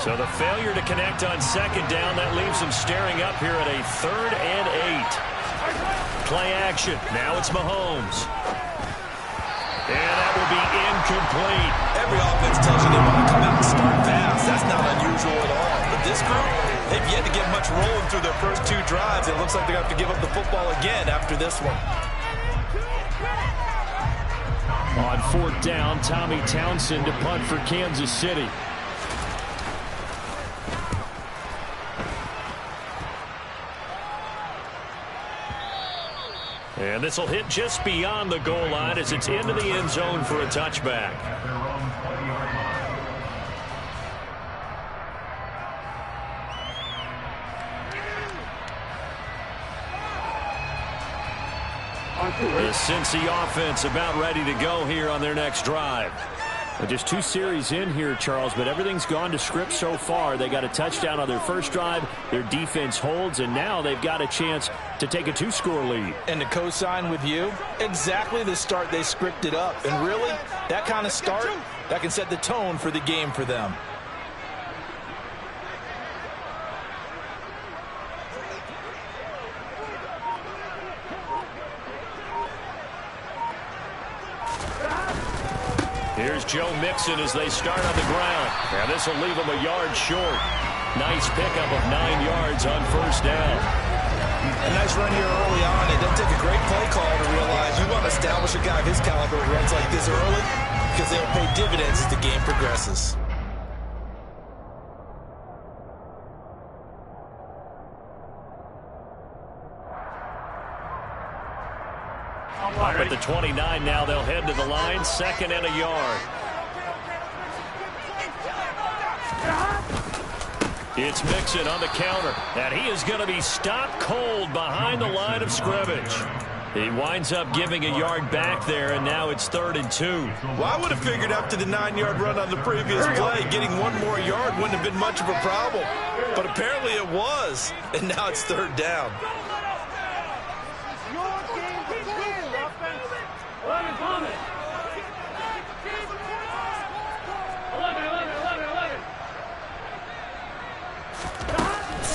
So the failure to connect on second down, that leaves them staring up here at a 3rd and 8. Play action. Now it's Mahomes. And that will be incomplete. Every offense tells you they want to come out and start fast. That's not unusual at all. But this group, they've yet to get much rolling through their first 2 drives. It looks like they're going to have to give up the football again after this one. On 4th down, Tommy Townsend to punt for Kansas City. And this will hit just beyond the goal line as it's into the end zone for a touchback. The Cincy offense about ready to go here on their next drive. Just 2 series in here, Charles, but everything's gone to script so far. They got a touchdown on their first drive. Their defense holds, and now they've got a chance to take a 2-score lead. And to co-sign with you, exactly the start they scripted up. And really, that kind of start, that can set the tone for the game for them. Here's Joe Mixon as they start on the ground. And this will leave them a yard short. Nice pickup of 9 yards on first down. A nice run here early on. It doesn't take a great play call to realize you want to establish a guy of his caliber who runs like this early because they'll pay dividends as the game progresses. Up at the 29 now, they'll head to the line, 2nd and a yard. It's Mixon on the counter, and he is going to be stopped cold behind the line of scrimmage. He winds up giving a yard back there, and now it's 3rd and 2. Well, I would have figured after the 9-yard run on the previous play, getting 1 more yard wouldn't have been much of a problem. But apparently it was, and now it's 3rd down.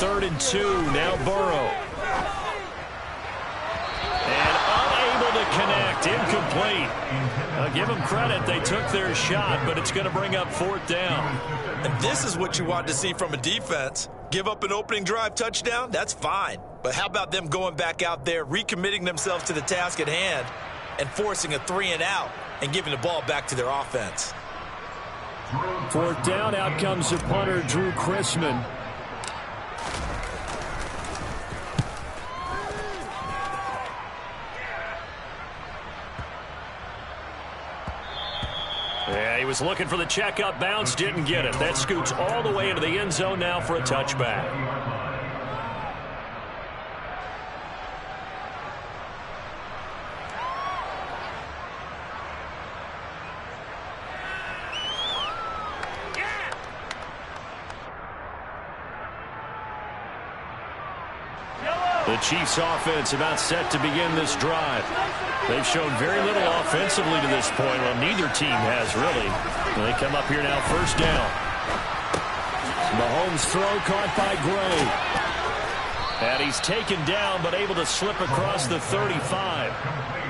Third and 2, now Burrow. And unable to connect, incomplete. Give them credit, they took their shot, but it's going to bring up 4th down. And this is what you want to see from a defense. Give up an opening drive touchdown, that's fine. But how about them going back out there, recommitting themselves to the task at hand, and forcing a 3-and-out and giving the ball back to their offense. 4th down, out comes the punter, Drew Chrisman. Yeah, he was looking for the checkup bounce, didn't get it. That scoots all the way into the end zone now for a touchback. The Chiefs offense about set to begin this drive. They've shown very little offensively to this point. Well, neither team has really. And they come up here now, 1st down. Mahomes' throw caught by Gray. And he's taken down but able to slip across the 35.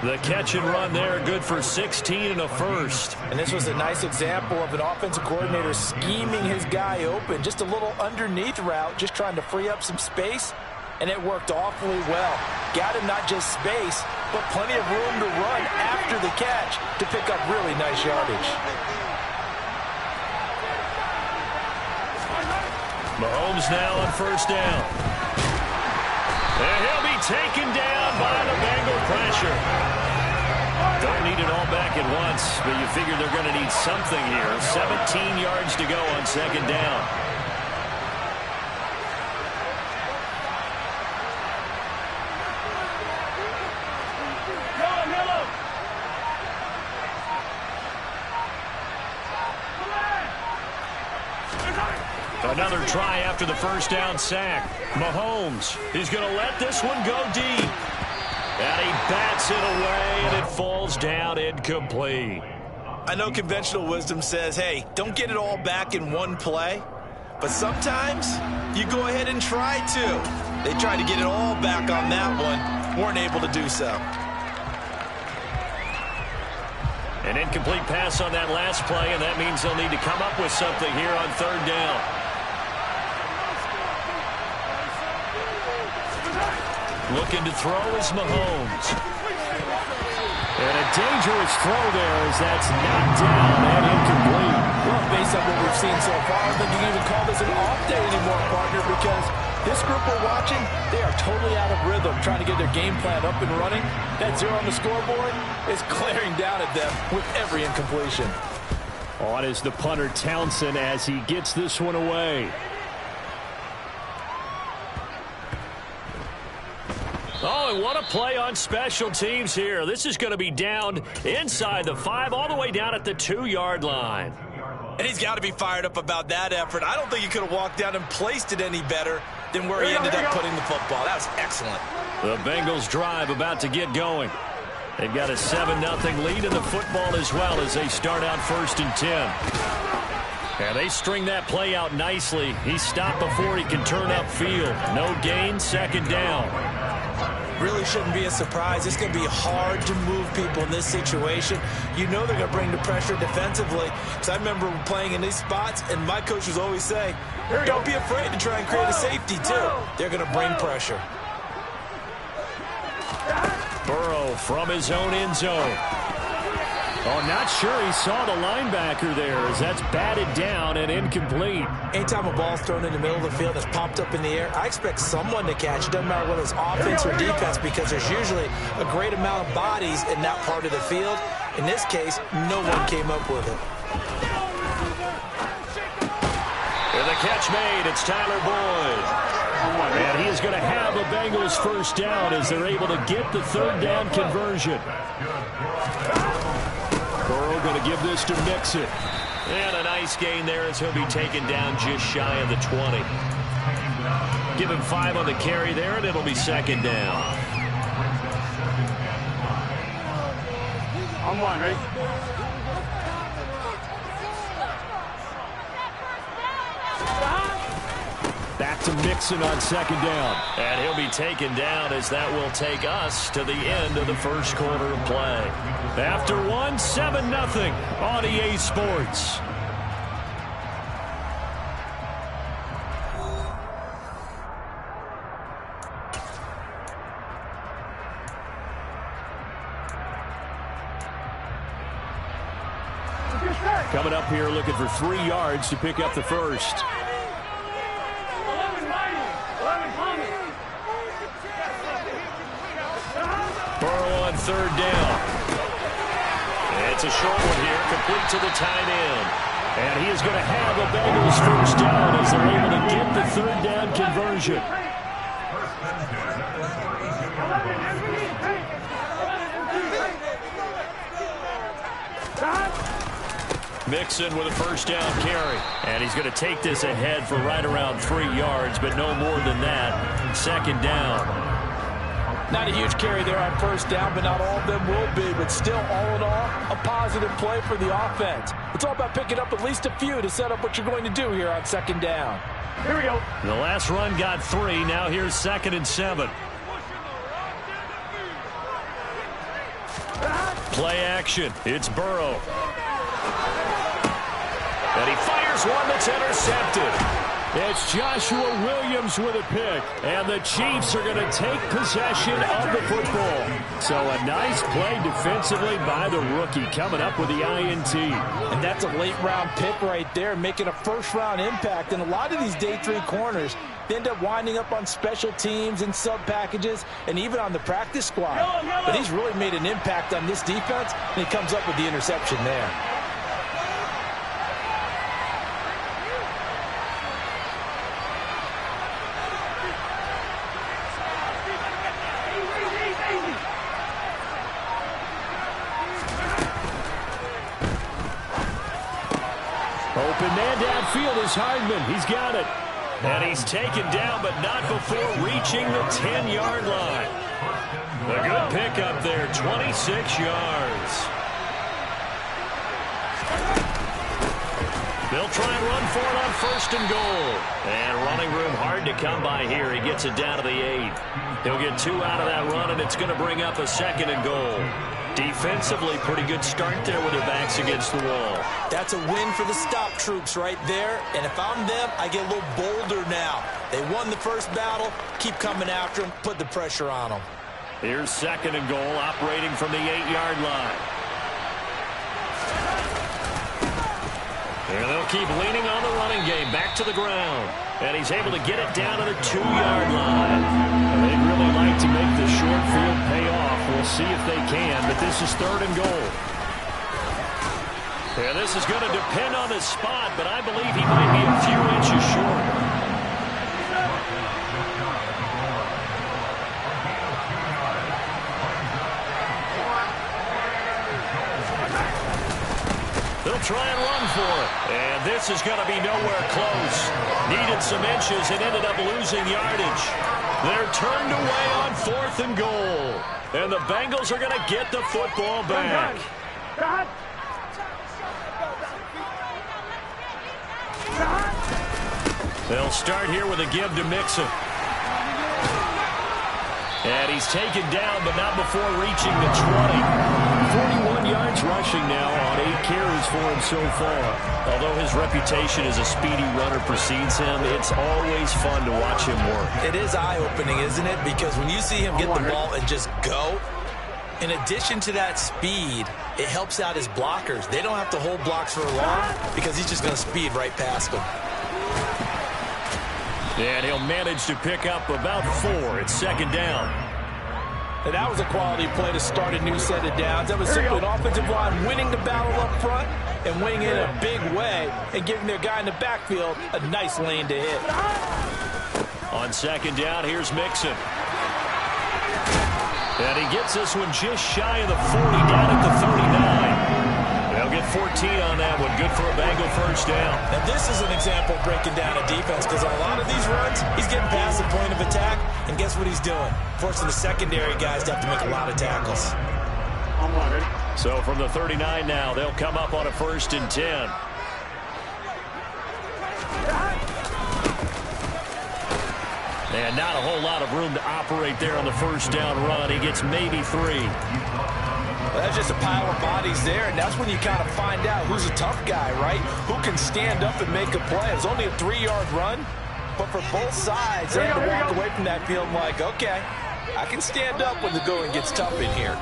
The catch and run there, good for 16 and a first. And this was a nice example of an offensive coordinator scheming his guy open. Just a little underneath route, just trying to free up some space. And it worked awfully well. Got him not just space, but plenty of room to run after the catch to pick up really nice yardage. Mahomes now on 1st down. And he'll be taken down by the Bengal pressure. Don't need it all back at once, but you figure they're going to need something here. 17 yards to go on 2nd down. Another try after the 1st down sack. Mahomes is going to let this one go deep. And he bats it away, and it falls down incomplete. I know conventional wisdom says, hey, don't get it all back in one play. but sometimes you go ahead and try to. They tried to get it all back on that one, weren't able to do so. An incomplete pass on that last play, and that means they'll need to come up with something here on third down. Looking to throw is Mahomes. And a dangerous throw there as that's knocked down and incomplete. Well, based on what we've seen so far, I don't think you can even call this an off day anymore, partner, because this group we're watching, they are totally out of rhythm, trying to get their game plan up and running. That 0 on the scoreboard is glaring down at them with every incompletion. On is the punter, Townsend, as he gets this one away. Oh, and what a play on special teams here. This is going to be down inside the 5, all the way down at the 2-yard line. And he's got to be fired up about that effort. I don't think he could have walked down and placed it any better than where he ended up putting the football. That was excellent. The Bengals drive about to get going. They've got a 7-0 lead in the football as well as they start out 1st and 10. And they string that play out nicely. He stopped before he can turn upfield. No gain, 2nd down. Really shouldn't be a surprise. It's going to be hard to move people in this situation. You know they're going to bring the pressure defensively. Because I remember playing in these spots, and my coach was always saying, don't be afraid to try and create a safety, too. They're going to bring pressure. Burrow from his own end zone. Oh, not sure he saw the linebacker there as that's batted down and incomplete. Anytime a ball's thrown in the middle of the field that's popped up in the air, I expect someone to catch it. Doesn't matter whether it's offense or defense, because there's usually a great amount of bodies in that part of the field. In this case, no one came up with it. And the catch made. It's Tyler Boyd. And he is going to have a Bengals 1st down as they're able to get the 3rd down conversion. Burrow going to give this to Mixon. And a nice gain there as he'll be taken down just shy of the 20. Give him 5 on the carry there, and it'll be 2nd down. On 1, right? Back to Mixon on 2nd down. And he'll be taken down as that will take us to the end of the 1st quarter of play. After 1, 7-0 on EA Sports. Coming up here looking for 3 yards to pick up the 1st. Burrow on 3rd down. It's a short one here, complete to the tight end. And he is going to have a Bengals 1st down as they're able to get the 3rd down conversion. Mixon with a 1st down carry. And he's going to take this ahead for right around 3 yards, but no more than that. 2nd down. Not a huge carry there on 1st down, but not all of them will be. But still, all in all, a positive play for the offense. It's all about picking up at least a few to set up what you're going to do here on 2nd down. Here we go. The last run got 3. Now here's 2nd and 7. Play action. It's Burrow. And he fires one that's intercepted. It's Joshua Williams with a pick. And the Chiefs are going to take possession of the football. So a nice play defensively by the rookie coming up with the INT. And that's a late-round pick right there, making a first-round impact. And a lot of these day 3 corners, they end up winding up on special teams and sub-packages and even on the practice squad. But he's really made an impact on this defense, and he comes up with the interception there. Open man downfield is Hardman. He's got it. And he's taken down, but not before reaching the 10-yard line. A good pickup there, 26 yards. They'll try and run for it on 1st and goal. And running room hard to come by here. He gets it down to the 8. He'll get 2 out of that run, and it's going to bring up a 2nd and goal. Defensively, pretty good start there with their backs against the wall. That's a win for the stop troops right there. And if I'm them, I get a little bolder now. They won the first battle. Keep coming after them. Put the pressure on them. Here's 2nd and goal, operating from the 8-yard line. And they'll keep leaning on the running game. Back to the ground. And he's able to get it down to the 2-yard line. And they'd really like to make the short field pay off. We'll see if they can, but this is 3rd and goal. Yeah, this is going to depend on the spot, but I believe he might be a few inches short. They'll try and run for it. And this is going to be nowhere close. Needed some inches and ended up losing yardage. They're turned away on 4th and goal. And the Bengals are going to get the football back. They'll start here with a give to Mixon. And he's taken down, but not before reaching the 20. 41 yards rushing now on 8 carries for him so far. Although his reputation as a speedy runner precedes him, it's always fun to watch him work. It is eye-opening, isn't it? Because when you see him get the ball and just go, in addition to that speed, it helps out his blockers. They don't have to hold blocks for long because he's just going to speed right past them. And he'll manage to pick up about 4. It's 2nd down. And that was a quality play to start a new set of downs. That was simply an offensive line winning the battle up front and winning it in a big way and giving their guy in the backfield a nice lane to hit. On 2nd down, here's Mixon. And he gets this one just shy of the 40, down at the 39. They'll get 14 on that one. Good for a Bengal 1st down. And this is an example of breaking down a defense because on a lot of these runs, he's getting past the point of attack, and guess what he's doing? Forcing the secondary guys to have to make a lot of tackles. So from the 39 now, they'll come up on a 1st and 10. And not a whole lot of room to operate there on the 1st down run. He gets maybe 3. Well, that's just a pile of bodies there, and that's when you kind of find out who's a tough guy, right? Who can stand up and make a play. It was only a 3-yard run, but for both sides, they had to walk away from that field like, okay, I can stand up when the going gets tough in here.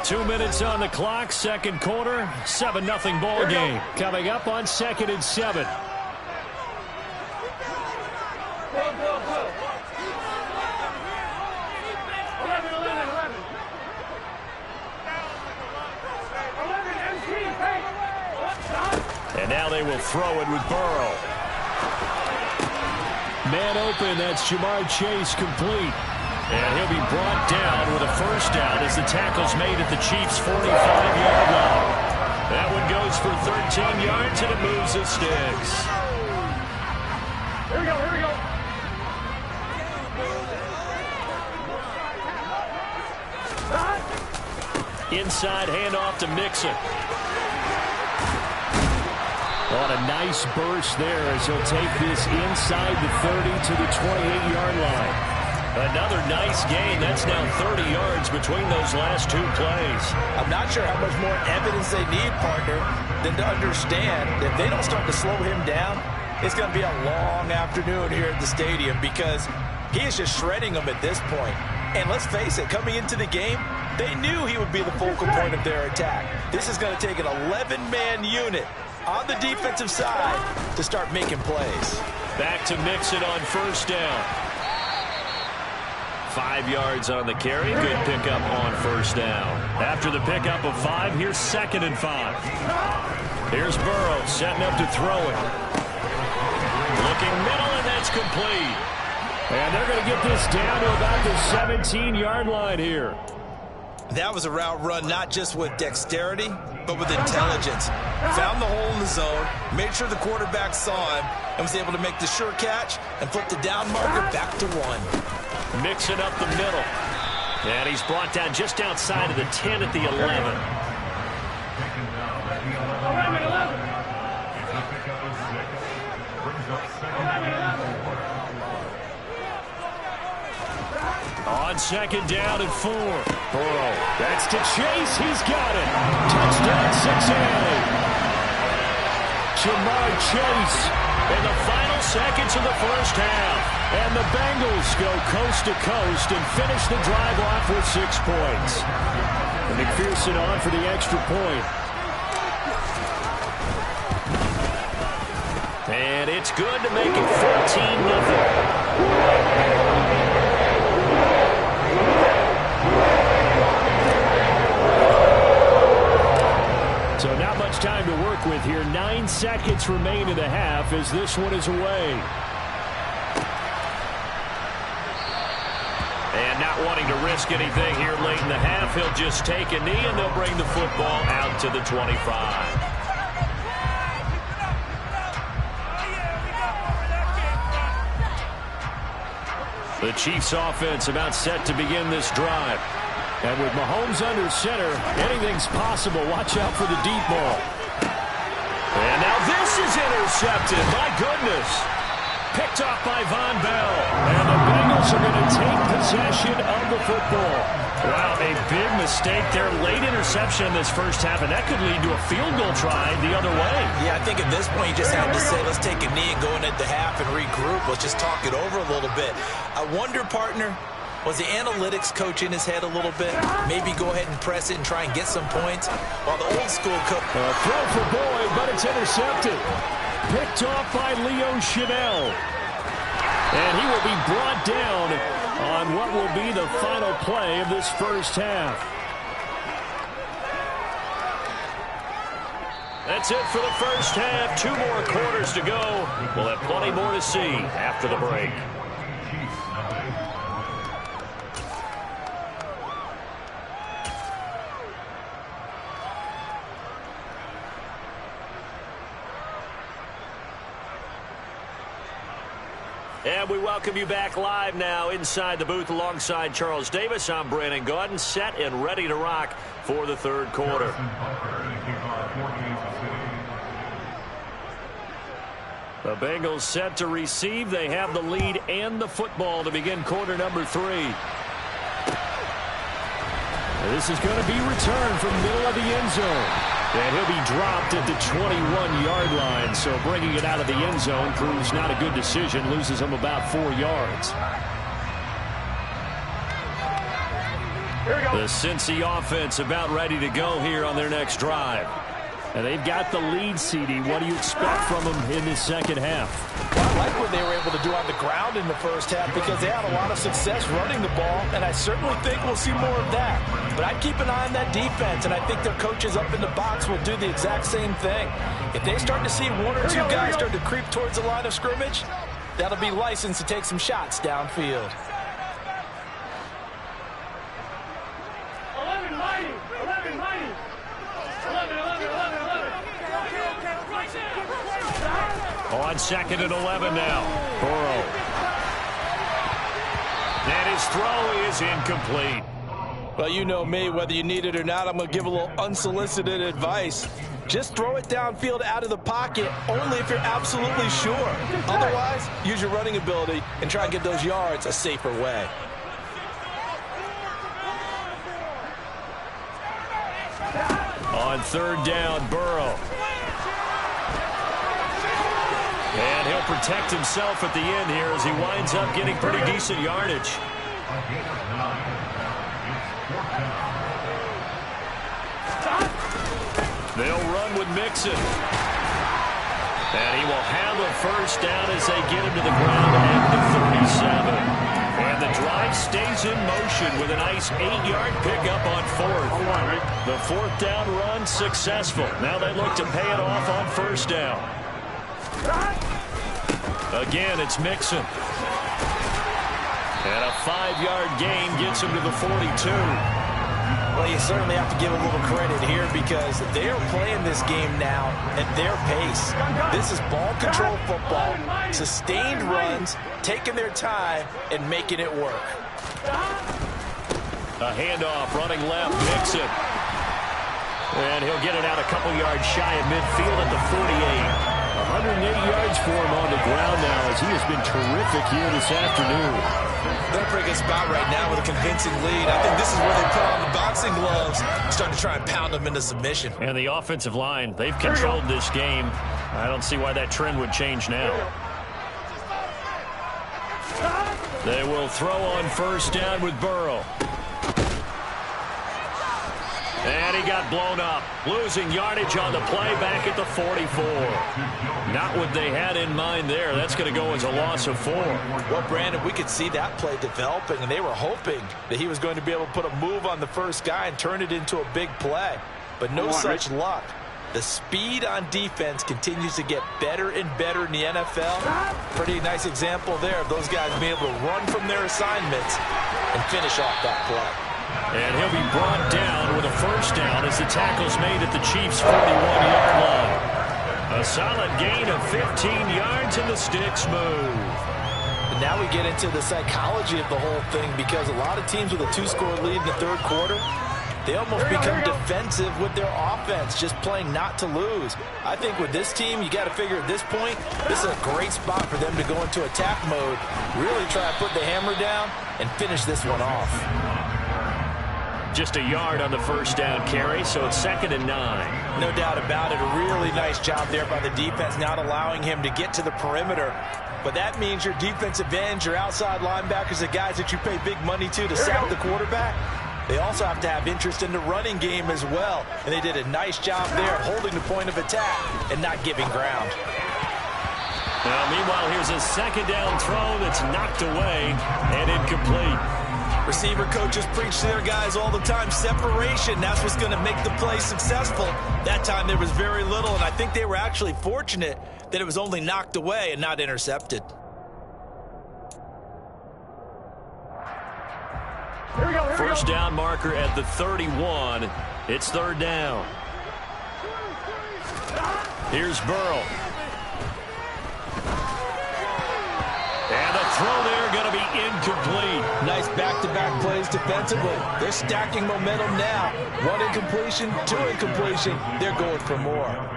2 minutes on the clock, 2nd quarter, 7-0 ball game. Coming up on 2nd and 7. And now they will throw it with Burrow. Man open, that's Jamar Chase complete. And he'll be brought down with a 1st down as the tackle's made at the Chiefs' 45-yard line. That one goes for 13 yards and it moves the sticks. Here we go, here we go. Inside handoff to Mixon. On a nice burst there as he'll take this inside the 30 to the 28-yard line. Another nice gain. That's now 30 yards between those last 2 plays. I'm not sure how much more evidence they need, partner, than to understand that if they don't start to slow him down, it's going to be a long afternoon here at the stadium because he is just shredding them at this point. And let's face it, coming into the game, they knew he would be the focal point of their attack. This is going to take an 11-man unit on the defensive side to start making plays. Back to Mixon on 1st down. 5 yards on the carry. Good pickup on 1st down. After the pickup of 5, here's 2nd and 5. Here's Burrow setting up to throw it. Looking middle, and that's complete. And they're going to get this down to about the 17-yard line here. That was a route run not just with dexterity, but with intelligence. Found the hole in the zone, made sure the quarterback saw him, and was able to make the sure catch and flip the down marker back to 1. Mixing up the middle. And he's brought down just outside of the 10 at the 11. second down and 4. Burrow, that's to Chase. He's got it. Touchdown 6A. Ja'Marr Chase in the final seconds of the first half. And the Bengals go coast to coast and finish the drive off with 6 points. And McPherson on for the extra point. And it's good to make it 14-0. So not much time to work with here. 9 seconds remain in the half as this one is away. And not wanting to risk anything here late in the half, he'll just take a knee and they'll bring the football out to the 25. The Chiefs offense about set to begin this drive. And with Mahomes under center, anything's possible. Watch out for the deep ball. And now this is intercepted. My goodness. Picked off by Von Bell. And the Bengals are going to take possession of the football. Wow, a big mistake there. Late interception in this first half, and that could lead to a field goal try the other way. Yeah, I think at this point you just have to say, let's take a knee and go in at the half and regroup. Let's just talk it over a little bit. I wonder, partner, was the analytics coach in his head a little bit? Maybe go ahead and press it and try and get some points. While the old school coach... throw for Boyd, but it's intercepted. Picked off by Leo Chanel. And he will be brought down on what will be the final play of this first half. That's it for the first half. 2 more quarters to go. We'll have plenty more to see after the break. And we welcome you back live now inside the booth alongside Charles Davis. I'm Brandon Gaudin, set and ready to rock for the third quarter. The Bengals set to receive. They have the lead and the football to begin quarter number 3. This is going to be returned from middle of the end zone. And he'll be dropped at the 21-yard line. So bringing it out of the end zone proves not a good decision. Loses him about 4 yards. The Cincy offense about ready to go here on their next drive. And they've got the lead, CD. What do you expect from them in this second half? Well, I like what they were able to do on the ground in the first half because they had a lot of success running the ball, and I certainly think we'll see more of that. But I'd keep an eye on that defense, and I think their coaches up in the box will do the exact same thing. If they start to see 1 or 2 guys start to creep towards the line of scrimmage, that'll be licensed to take some shots downfield. On 2nd and 11 now. Burrow. And his throw is incomplete. Well, you know me, whether you need it or not, I'm going to give a little unsolicited advice. Just throw it downfield out of the pocket only if you're absolutely sure. Otherwise, use your running ability and try and get those yards a safer way. On 3rd down, Burrow. And he'll protect himself at the end here as he winds up getting pretty decent yardage. They'll run with Mixon. And he will have a first down as they get him to the ground at the 37. And the drive stays in motion with a nice 8-yard pickup on 4th. The 4th down run successful. Now they look to pay it off on 1st down. Again, it's Mixon. And a 5-yard gain gets him to the 42. Well, you certainly have to give a little credit here because they are playing this game now at their pace. This is ball control football, sustained runs, taking their time, and making it work. A handoff, running left, Mixon. And he'll get it out a couple yards shy of midfield at the 48. A 108 yards for him on the ground now as he has been terrific here this afternoon. They're in a pretty good spot right now with a convincing lead. I think this is where they put on the boxing gloves, starting to try and pound them into submission. And the offensive line, they've controlled this game. I don't see why that trend would change now. They will throw on first down with Burrow. And he got blown up, losing yardage on the play back at the 44. Not what they had in mind there. That's going to go as a loss of 4. Well, Brandon, we could see that play developing, and they were hoping that he was going to be able to put a move on the first guy and turn it into a big play. But no such luck. The speed on defense continues to get better and better in the NFL. Pretty nice example there of those guys being able to run from their assignments and finish off that play. And he'll be brought down with a first down as the tackle's made at the Chiefs' 41-yard line. A solid gain of 15 yards and the sticks move. And now we get into the psychology of the whole thing, because a lot of teams with a 2-score lead in the third quarter, they almost become defensive with their offense, just playing not to lose. I think with this team, you got to figure at this point, this is a great spot for them to go into attack mode, really try to put the hammer down and finish this one off. Just a yard on the first down carry, so it's 2nd and 9. No doubt about it. A really nice job there by the defense, not allowing him to get to the perimeter. But that means your defensive ends, your outside linebackers, the guys that you pay big money to sack the quarterback, they also have to have interest in the running game as well. And they did a nice job there of holding the point of attack and not giving ground. Now, meanwhile, here's a second down throw that's knocked away and incomplete. Receiver coaches preach to their guys all the time. Separation, that's what's going to make the play successful. That time there was very little, and I think they were actually fortunate that it was only knocked away and not intercepted. First down marker at the 31. It's 3rd down. Here's Burrow. And the throw there going to be incomplete. Nice back-to-back plays defensively. They're stacking momentum now. 1 incompletion, 2 incompletion. They're going for more.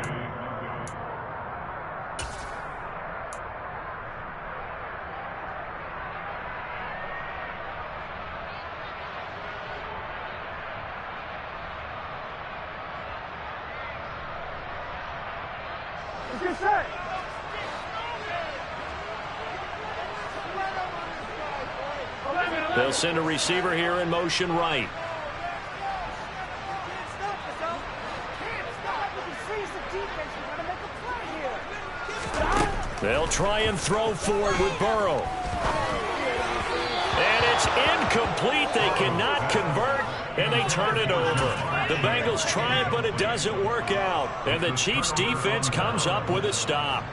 They'll send a receiver here in motion right. They'll try and throw forward with Burrow. And it's incomplete. They cannot convert, and they turn it over. The Bengals try it, but it doesn't work out. And the Chiefs defense comes up with a stop.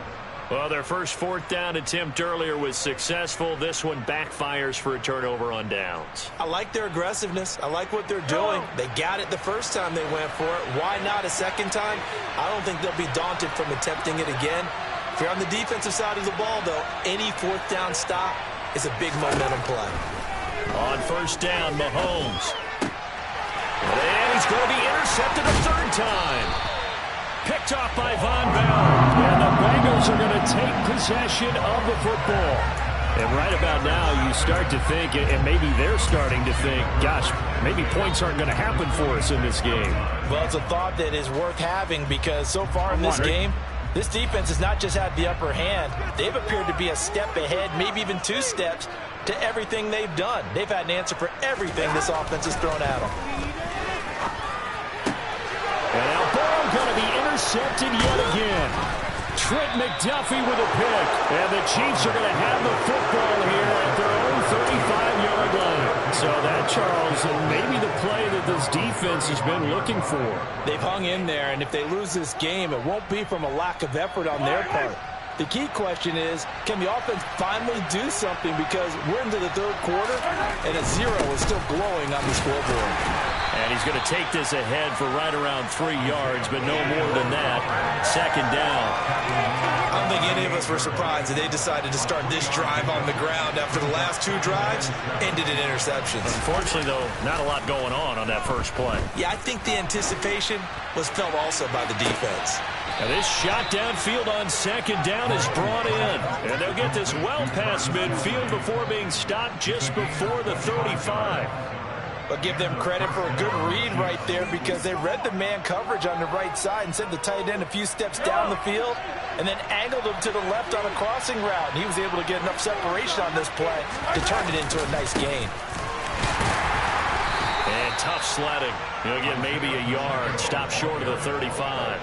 Well, their first 4th down attempt earlier was successful. This one backfires for a turnover on downs. I like their aggressiveness. I like what they're doing. They got it the first time they went for it. Why not a second time? I don't think they'll be daunted from attempting it again. If you're on the defensive side of the ball, though, any 4th down stop is a big momentum play. On first down, Mahomes. And he's going to be intercepted a 3rd time. Picked off by Von Bell. And the Bengals are going to take possession of the football. And right about now, you start to think, and maybe they're starting to think, gosh, maybe points aren't going to happen for us in this game. Well, it's a thought that is worth having, because so far in this game, this defense has not just had the upper hand. They've appeared to be a step ahead, maybe even 2 steps, to everything they've done. They've had an answer for everything this offense has thrown at them. And now Burrow going to be intercepted yet again. Trent McDuffie with a pick. And the Chiefs are going to have the football here at their own 35-yard line. So that, Charles, maybe the play that this defense has been looking for. They've hung in there, and if they lose this game, it won't be from a lack of effort on their part. The key question is, can the offense finally do something? Because we're into the third quarter, and a 0 is still glowing on the scoreboard. And he's going to take this ahead for right around 3 yards, but no more than that. Second down. I don't think any of us were surprised that they decided to start this drive on the ground after the last 2 drives ended in interceptions. Unfortunately, though, not a lot going on that first play. Yeah, I think the anticipation was felt also by the defense. And this shot downfield on second down is brought in. And they'll get this well past midfield before being stopped just before the 35. But give them credit for a good read right there, because they read the man coverage on the right side and sent the tight end a few steps down the field and then angled him to the left on a crossing route. And he was able to get enough separation on this play to turn it into a nice gain. And tough sledding. He'll get maybe a yard. Stop short of the 35.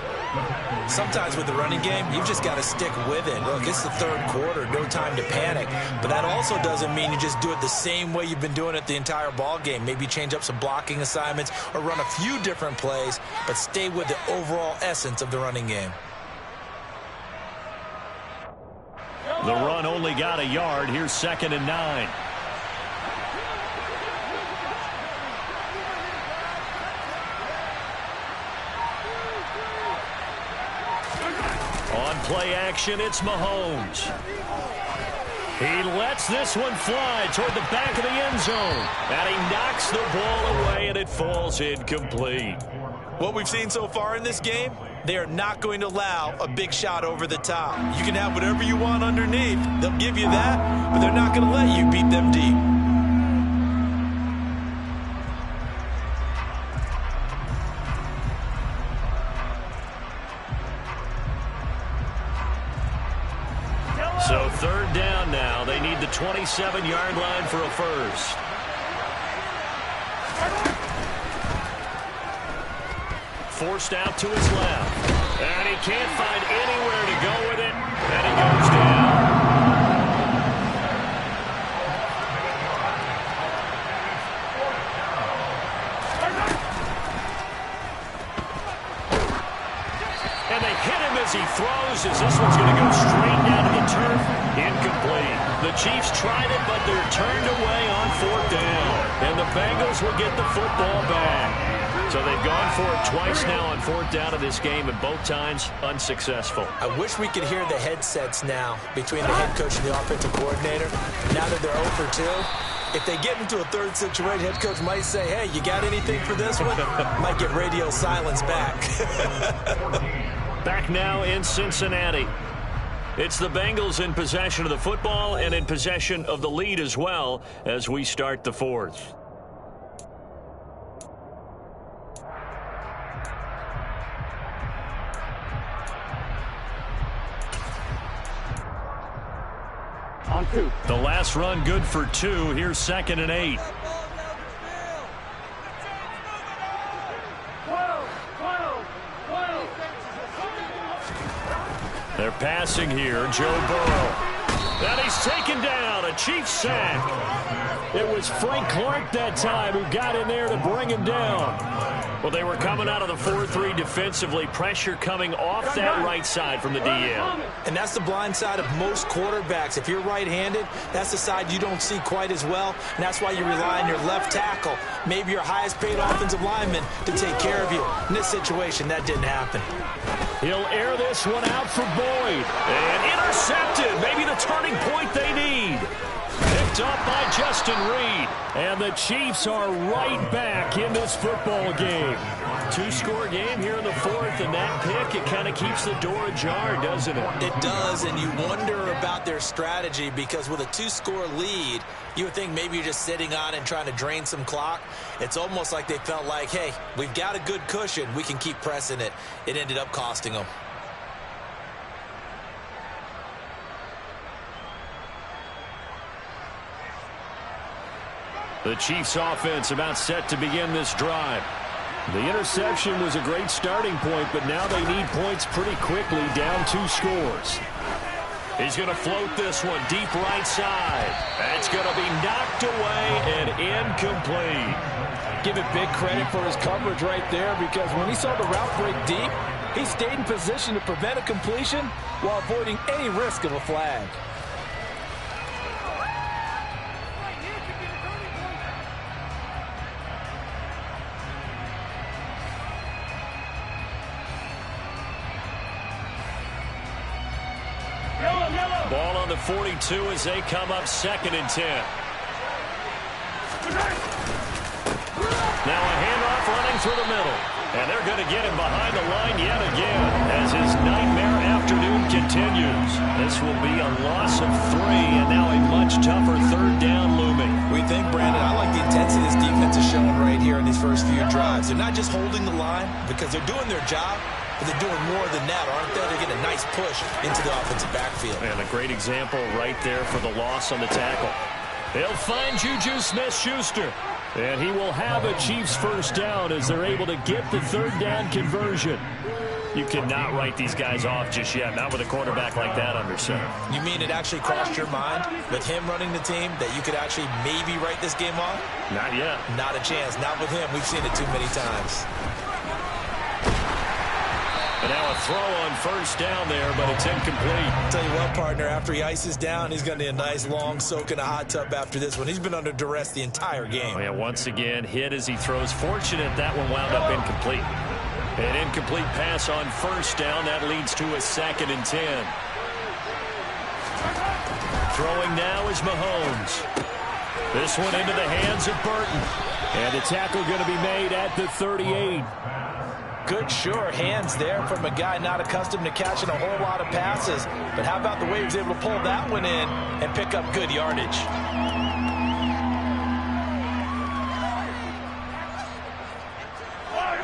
Sometimes with the running game, you've just got to stick with it. Look, it's the third quarter, no time to panic. But that also doesn't mean you just do it the same way you've been doing it the entire ball game. Maybe change up some blocking assignments or run a few different plays, but stay with the overall essence of the running game. The run only got a yard. Here's 2nd and 9. On play action, it's Mahomes. He lets this one fly toward the back of the end zone. And he knocks the ball away, and it falls incomplete. What we've seen so far in this game, they are not going to allow a big shot over the top. You can have whatever you want underneath. They'll give you that, but they're not going to let you beat them deep. So 3rd down now. They need the 27-yard line for a first. Forced out to his left. And he can't find anywhere to go with it. And he goes down. And they hit him as he throws, as this one's going to go straight down to the turf. Incomplete. The Chiefs tried it, but they're turned away on 4th down. And the Bengals will get the football back. So they've gone for it twice now on 4th down of this game, and both times unsuccessful. I wish we could hear the headsets now between the head coach and the offensive coordinator. Now that they're 0 for 2, if they get into a third situation, head coach might say, hey, you got anything for this one? Might get radio silence back. Back now in Cincinnati. It's the Bengals in possession of the football and in possession of the lead as well as we start the 4th. On 2. The last run good for 2. Here's 2nd and 8. They're passing here. Joe Burrow. And he's taken down. A Chiefs sack. It was Frank Clark that time who got in there to bring him down. Well, they were coming out of the 4-3 defensively. Pressure coming off that right side from the DN. And that's the blind side of most quarterbacks. If you're right-handed, that's the side you don't see quite as well. And that's why you rely on your left tackle, maybe your highest-paid offensive lineman, to take care of you. In this situation, that didn't happen. He'll air this one out for Boyd. And intercepted. Maybe the turning point they need. Picked up by Justin Reed. And the Chiefs are right back in this football game. 2-score game here in the 4th, and that pick, it kind of keeps the door ajar, doesn't it? It does, and you wonder about their strategy, because with a 2-score lead, you would think maybe you're just sitting on and trying to drain some clock. It's almost like they felt like, hey, we've got a good cushion. We can keep pressing it. It ended up costing them. The Chiefs offense about set to begin this drive. The interception was a great starting point, but now they need points pretty quickly, down 2 scores. He's going to float this one deep right side. It's going to be knocked away and incomplete. Give it big credit for his coverage right there, because when he saw the route break deep, He stayed in position to prevent a completion while avoiding any risk of a flag. Ball on the 42 as they come up 2nd and 10. Now a handoff running through the middle. And they're going to get him behind the line yet again as his nightmare afternoon continues. This will be a loss of 3 and now a much tougher 3rd down looming. We think, Brandon, I like the intensity this defense is showing right here in these first few drives. They're not just holding the line because they're doing their job, but they're doing more than that, aren't they? They're getting a nice push into the offensive backfield. And a great example right there for the loss on the tackle. They'll find Juju Smith-Schuster. And he will have a Chiefs 1st down as they're able to get the 3rd down conversion. You cannot write these guys off just yet, not with a quarterback like that under center. You mean it actually crossed your mind with him running the team that you could actually maybe write this game off? Not yet. Not a chance. Not with him. We've seen it too many times. And now a throw on 1st down there, but it's incomplete. I'll tell you what, partner, after he ices down, he's going to need a nice long soak in a hot tub after this one. He's been under duress the entire game. Oh, yeah, once again, hit as he throws. Fortunate that one wound up incomplete. An incomplete pass on 1st down. That leads to a 2nd and 10. Throwing now is Mahomes. This one into the hands of Burton. And the tackle going to be made at the 38. Good, sure hands there from a guy not accustomed to catching a whole lot of passes. But how about the way he was able to pull that one in and pick up good yardage?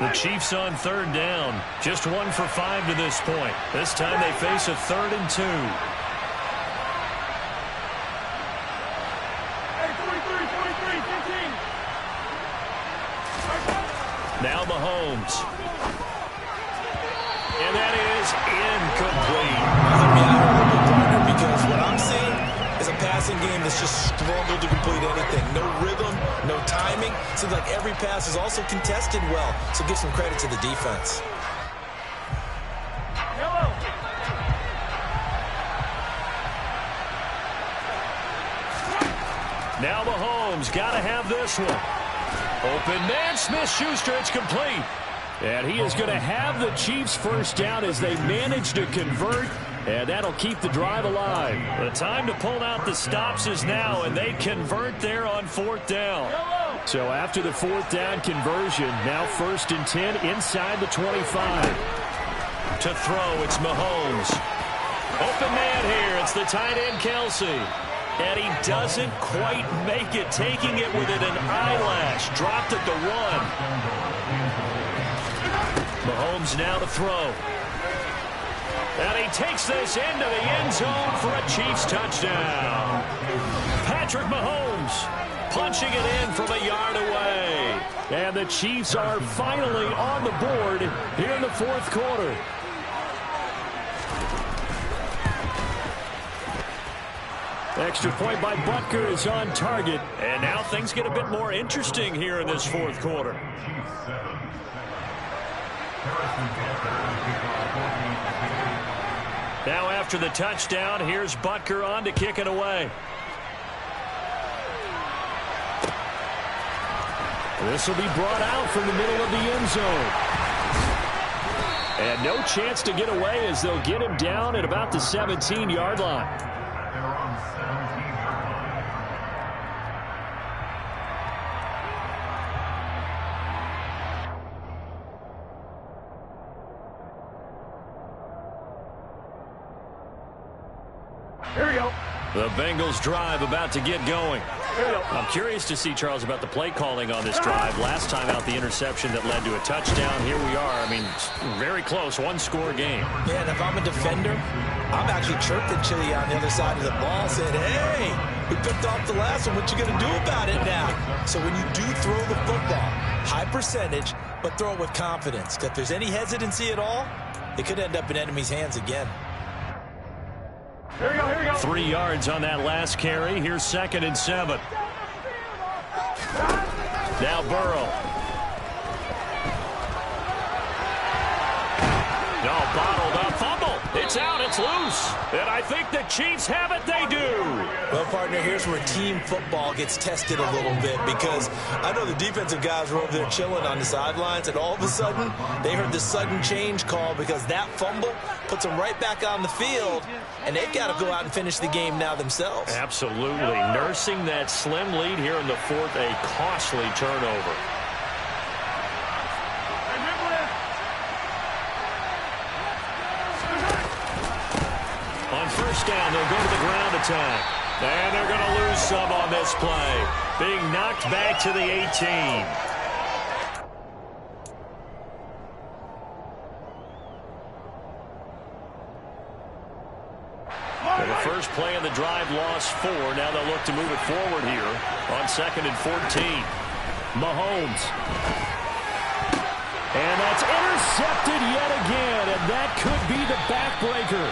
The Chiefs on 3rd down. Just 1 for 5 to this point. This time they face a 3rd and 2. Now Mahomes. And that is incomplete. Hear me out a little bit, partner, because what I'm seeing is a passing game that's just struggled to complete anything. No rhythm, no timing. Seems like every pass is also contested well, so give some credit to the defense. Now Mahomes got to have this one. Open man, Smith-Schuster, it's complete. And he is going to have the Chiefs 1st down as they manage to convert, and that'll keep the drive alive. The time to pull out the stops is now, and they convert there on 4th down. So after the 4th down conversion, now 1st and 10 inside the 25. To throw, it's Mahomes. Open man here, it's the tight end Kelsey. And he doesn't quite make it, taking it within an eyelash. Dropped at the 1. Mahomes now to throw. And he takes this into the end zone for a Chiefs touchdown. Patrick Mahomes punching it in from a yard away. And the Chiefs are finally on the board here in the 4th quarter. Extra point by Butker is on target. And now things get a bit more interesting here in this 4th quarter. Now after the touchdown, here's Butker on to kick it away. This will be brought out from the middle of the end zone. And no chance to get away as they'll get him down at about the 17-yard line. Here we go. The Bengals drive about to get going. I'm curious to see, Charles, about the play calling on this drive. Last time out, the interception that led to a touchdown. Here we are. I mean, very close, one-score game. Yeah, and if I'm a defender, I'm actually chirping Chili on the other side of the ball, saying, hey, we picked off the last one. What you going to do about it now? So when you do throw the football, high percentage, but throw it with confidence. If there's any hesitancy at all, it could end up in enemy's hands again. Here we go, here we go. 3 yards on that last carry. Here's 2nd and 7. Now Burrow. Oh, bottled up fumble. It's out. It's loose. And I think the Chiefs have it. They do. Well, partner, here's where team football gets tested a little bit, because I know the defensive guys were over there chilling on the sidelines, and all of a sudden they heard the sudden change call because that fumble puts them right back on the field, and they've got to go out and finish the game now themselves. Absolutely. Nursing that slim lead here in the fourth, a costly turnover. On first down, they'll go to the ground attack. And they're going to lose some on this play. Being knocked back to the 18. Well, the first play of the drive lost 4. Now they'll look to move it forward here on 2nd and 14. Mahomes. And that's intercepted yet again, and that could be the backbreaker.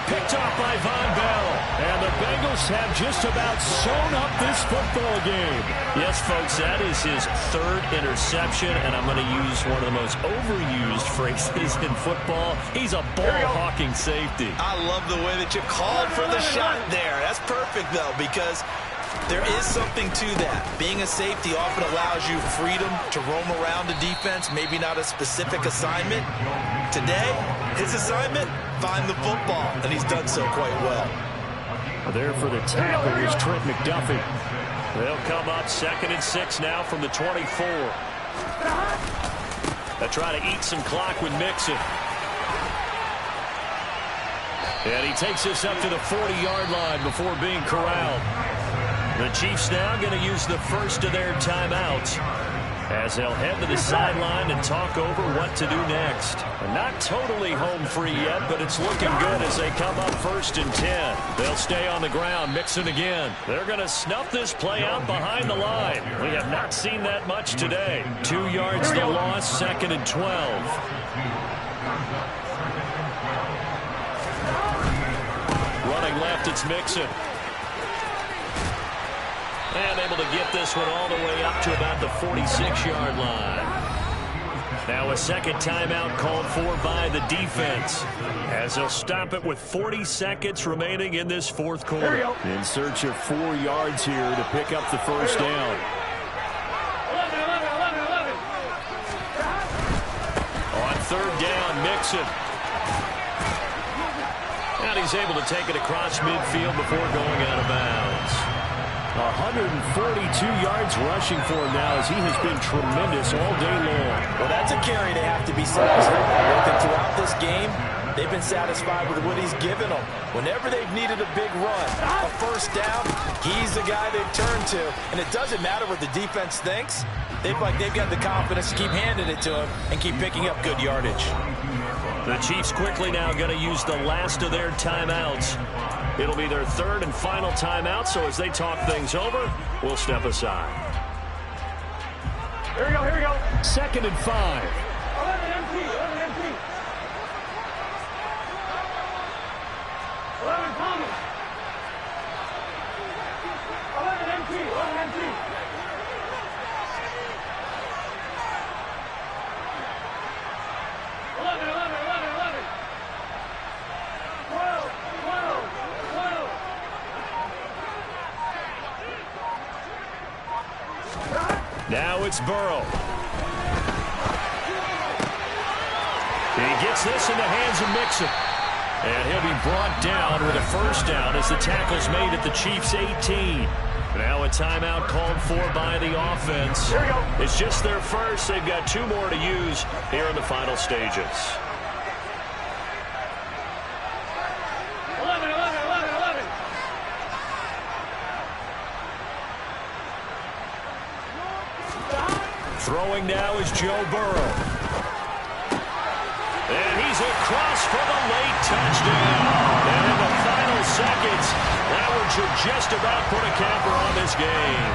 Picked off by Von Bell. And the Bengals have just about sewn up this football game. Yes, folks, that is his 3rd interception, and I'm going to use one of the most overused phrases in football. He's a ball-hawking safety. I love the way that you called for the shot there. That's perfect, though, because there is something to that. Being a safety often allows you freedom to roam around the defense, maybe not a specific assignment. Today, his assignment, find the football, and he's done so quite well. There for the tackle is Trent McDuffie. They'll come up 2nd and 6 now from the 24. They'll try to eat some clock with Mixon. And he takes this up to the 40-yard line before being corralled. The Chiefs now going to use the first of their timeouts as they'll head to the sideline and talk over what to do next. Not totally home free yet, but it's looking good as they come up 1st and 10. They'll stay on the ground, Mixon again. They're going to snuff this play out behind the line. We have not seen that much today. 2 yards the loss, 2nd and 12. Running left, it's Mixon. And able to get this one all the way up to about the 46-yard line. Now a second timeout called for by the defense, as they'll stop it with 40 seconds remaining in this 4th quarter. In search of 4 yards here to pick up the first down. 11. On 3rd down, Mixon. And he's able to take it across midfield before going out of bounds. 142 yards rushing for him now, as he has been tremendous all day long. Well, that's a carry they have to be satisfied with. And throughout this game, they've been satisfied with what he's given them. Whenever they've needed a big run, a first down, he's the guy they've turned to. And it doesn't matter what the defense thinks. They've got the confidence to keep handing it to him and keep picking up good yardage. The Chiefs quickly now going to use the last of their timeouts. It'll be their 3rd and final timeout, so as they talk things over, we'll step aside. Here we go. 2nd and 5. 11 empty. 11 Thomas. 11 empty. 12. Now it's Burrow. He gets this in the hands of Mixon. And he'll be brought down with a first down as the tackle's made at the Chiefs' 18. Now a timeout called for by the offense. Here we go. It's just their first. They've got 2 more to use here in the final stages. 11. Throwing now is Joe Burrow. And he's across for the late touchdown. And in the final seconds, Howard should just about put a capper on this game.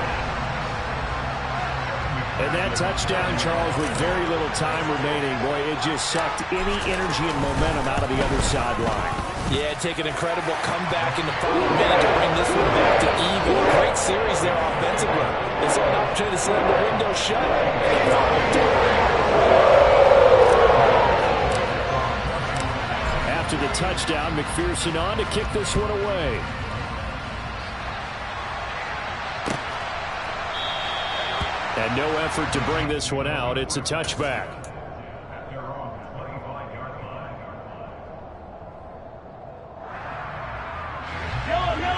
And that touchdown, Charles, with very little time remaining, boy, it just sucked any energy and momentum out of the other sideline. Yeah, take an incredible comeback in the final minute to bring this one back to even. A great series there offensively. They saw an opportunity to slam the window shut, and they followed through. touchdown. McPherson on to kick this one away. And no effort to bring this one out. It's a touchback.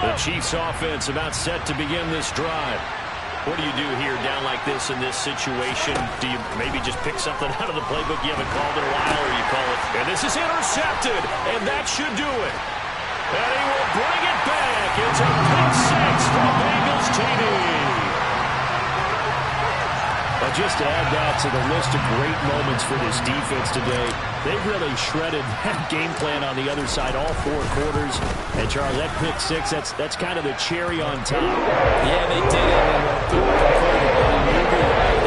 The Chiefs offense about set to begin this drive. What do you do here down like this in this situation? Do you maybe just pick something out of the playbook you haven't called in a while, or you call it? And this is intercepted, and that should do it. And he will bring it back. It's a pick six from Bengals TD. Just to add that to the list of great moments for this defense today, they've really shredded that game plan on the other side all 4 quarters. And, Charles, that pick six, that's kind of the cherry on top. Yeah, they did it.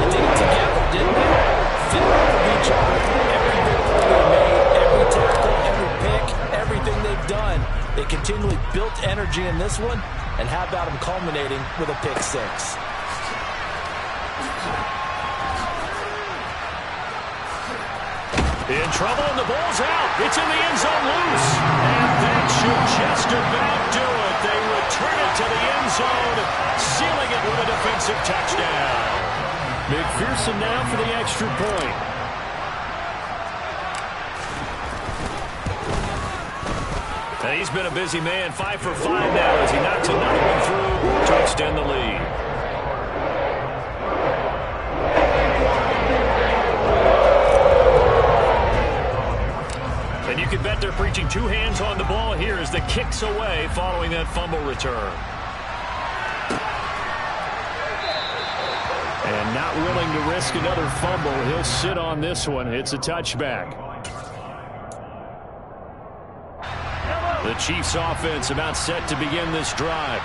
They did it together, didn't they? Fit off of each other. Every big play they made, every tackle, every pick, everything they've done. They continually built energy in this one, and how about them culminating with a pick six? In trouble, and the ball's out. It's in the end zone loose. And that should just about do it. They return it to the end zone, sealing it with a defensive touchdown. McPherson now for the extra point. And he's been a busy man, 5 for 5 now as he knocks another one through to extend the lead. And you can bet they're preaching 2 hands on the ball here as the kick's away following that fumble return. And not willing to risk another fumble, he'll sit on this one. It's a touchback. The Chiefs offense about set to begin this drive.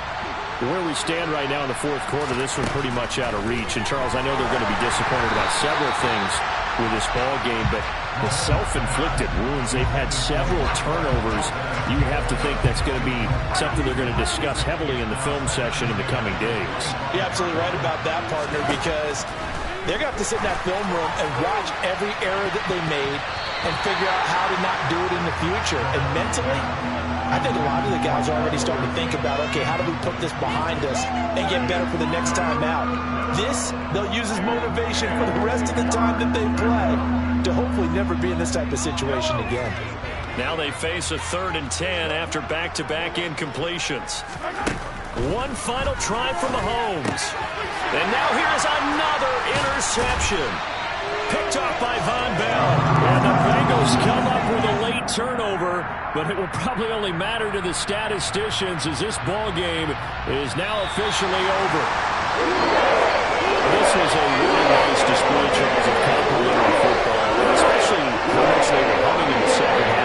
Where we stand right now in the 4th quarter, this one pretty much out of reach. And, Charles, I know they're going to be disappointed about several things with this ball game, but the self-inflicted wounds, they've had several turnovers. You have to think that's going to be something they're going to discuss heavily in the film session in the coming days. You're absolutely right about that, partner, because they're going to have to sit in that film room and watch every error that they made and figure out how to not do it in the future. And mentally, I think a lot of the guys are already starting to think about, okay, how do we put this behind us and get better for the next time out? This, they'll use as motivation for the rest of the time that they play to hopefully never be in this type of situation again. Now they face a 3rd and 10 after back-to-back incompletions. One final try from Mahomes. And now here's another interception. Picked off by Von Bell. And the Bengals come up with a late turnover, but it will probably only matter to the statisticians as this ball game is now officially over. This was a really nice display, Charles, of complementary football, especially how much they were